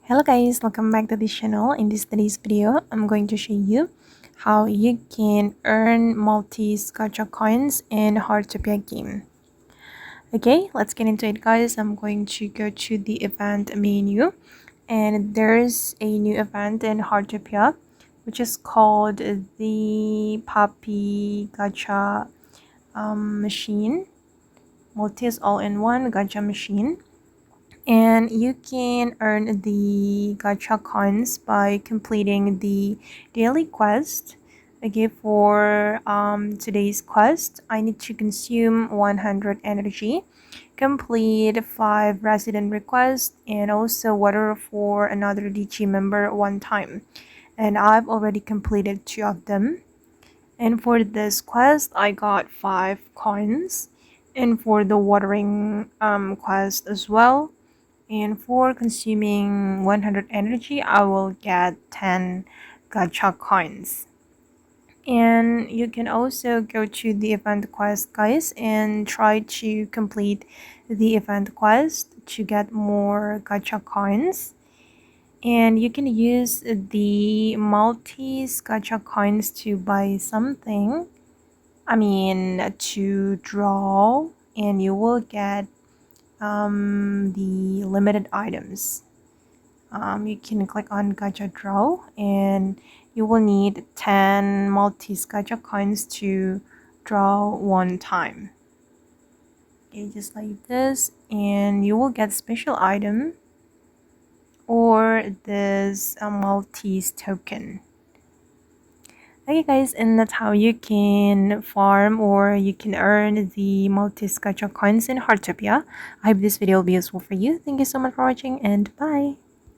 Hello guys, welcome back to this channel. In today's video, I'm going to show you how you can earn Maltese Gacha coins in Heartopia game. Okay, let's get into it guys. I'm going to go to the event menu and there's a new event in Heartopia which is called the Puppy Gacha machine. Maltese all-in-one Gacha machine. And you can earn the gacha coins by completing the daily quest. Okay, for today's quest, I need to consume 100 energy, complete 5 resident requests, and also water for another DG member one time. And I've already completed 2 of them. And for this quest, I got 5 coins. And for the watering quest as well, and for consuming 100 energy, I will get 10 gacha coins. And you can also go to the event quest guys and try to complete the event quest to get more gacha coins. And you can use the Maltese Gacha coins to buy something. To draw, and you will get the limited items. You can click on Gacha Draw and you will need 10 Maltese Gacha coins to draw one time. Okay, just like this, and you will get special item or this Maltese token. Okay guys, and that's how you can farm or you can earn the Maltese Gacha coins in Heartopia. I hope this video will be useful for you. Thank you so much for watching and bye!